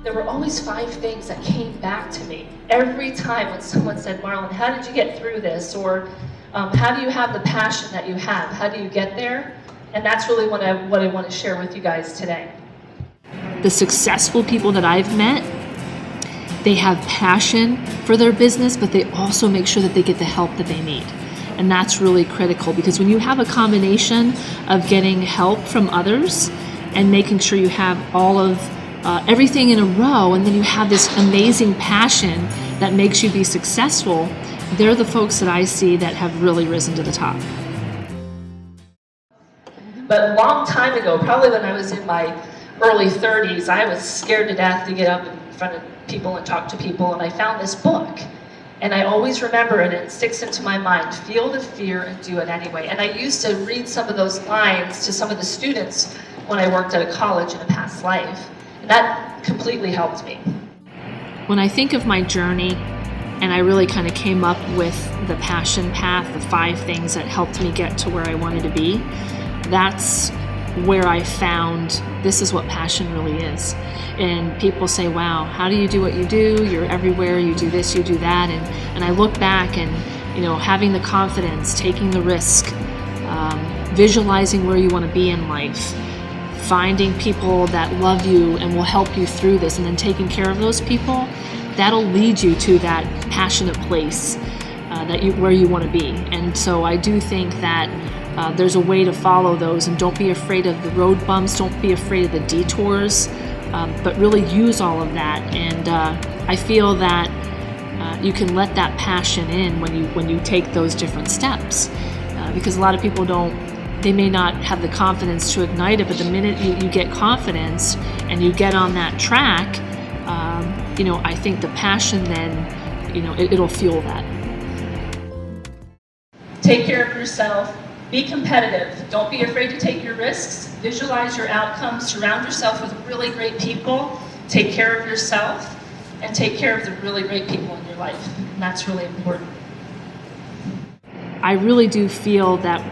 there were always 5 things that came back to me every time when someone said, Marlyn, how did you get through this? Or how do you have the passion that you have? How do you get there? And that's really what I want to share with you guys today. The successful people that I've met, they have passion for their business, but they also make sure that they get the help that they need. And that's really critical, because when you have a combination of getting help from others and making sure you have all of everything in a row, and then you have this amazing passion that makes you be successful, they're the folks that I see that have really risen to the top. But a long time ago, probably when I was in my early 30s, I was scared to death to get up in front of people and talk to people, and I found this book. And I always remember it, and it sticks into my mind, feel the fear and do it anyway. And I used to read some of those lines to some of the students when I worked at a college in a past life. And that completely helped me. When I think of my journey, and I really kind of came up with the passion path, the 5 things that helped me get to where I wanted to be, that's where I found this is what passion really is. And people say, wow, how do you do what you do? You're everywhere, you do this, you do that. And I look back and, having the confidence, taking the risk, visualizing where you want to be in life, finding people that love you and will help you through this, and then taking care of those people, that'll lead you to that passionate place where you want to be. And so I do think that there's a way to follow those, and don't be afraid of the road bumps, don't be afraid of the detours, but really use all of that. And I feel that you can let that passion in when you take those different steps, because a lot of people they may not have the confidence to ignite it, but the minute you get confidence and you get on that track, I think the passion then, it'll fuel that. Take care of yourself. Be competitive. Don't be afraid to take your risks. Visualize your outcomes. Surround yourself with really great people. Take care of yourself and take care of the really great people in your life. And that's really important. I really do feel that,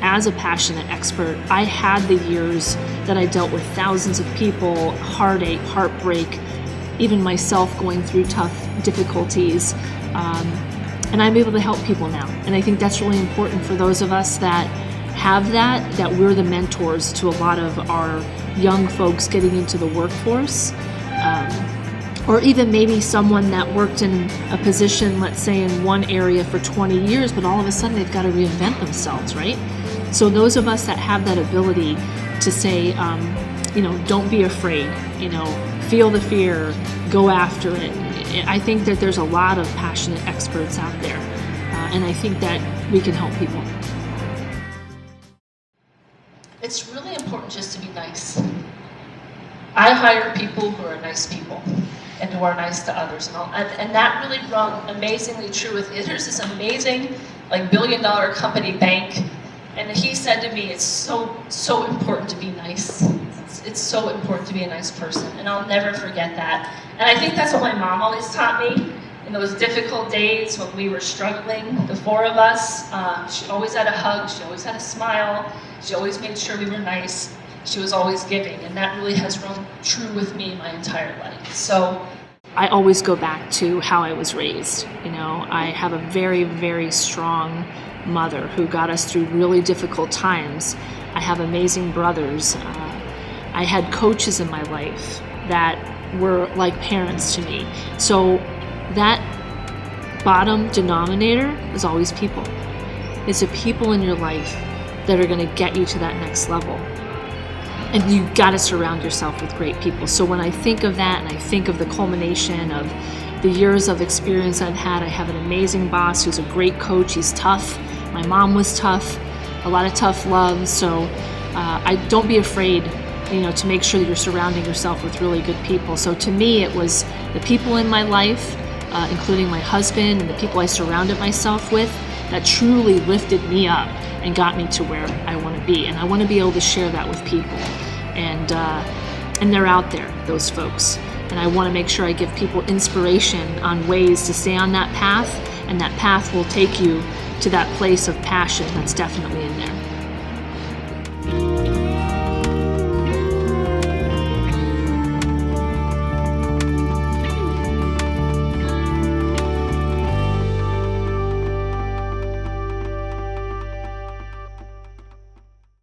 as a passionate expert, I had the years that I dealt with thousands of people, heartache, heartbreak, even myself going through tough difficulties. And I'm able to help people now. And I think that's really important for those of us that have that we're the mentors to a lot of our young folks getting into the workforce. Or even maybe someone that worked in a position, let's say in one area for 20 years, but all of a sudden they've got to reinvent themselves, right? So those of us that have that ability to say, don't be afraid, feel the fear, go after it. I think that there's a lot of passionate experts out there, and I think that we can help people. It's really important just to be nice. I hire people who are nice people and who are nice to others, and that really rung amazingly true with it. There's this amazing, billion-dollar company bank, and he said to me, it's so important to be nice. It's so important to be a nice person, and I'll never forget that. And I think that's what my mom always taught me in those difficult days when we were struggling, the 4 of us. She always had a hug, she always had a smile, she always made sure we were nice, she was always giving, and that really has rung true with me my entire life. So I always go back to how I was raised. I have a very, very strong mother who got us through really difficult times. I have amazing brothers. I had coaches in my life that were like parents to me. So that bottom denominator is always people. It's the people in your life that are going to get you to that next level. And you got to surround yourself with great people. So when I think of that, and I think of the culmination of the years of experience I've had, I have an amazing boss who's a great coach. He's tough. My mom was tough, a lot of tough love. So I don't be afraid, to make sure that you're surrounding yourself with really good people. So to me, it was the people in my life, including my husband and the people I surrounded myself with, that truly lifted me up and got me to where I want to be. And I want to be able to share that with people. And they're out there, those folks. And I want to make sure I give people inspiration on ways to stay on that path, and that path will take you to that place of passion that's definitely in there.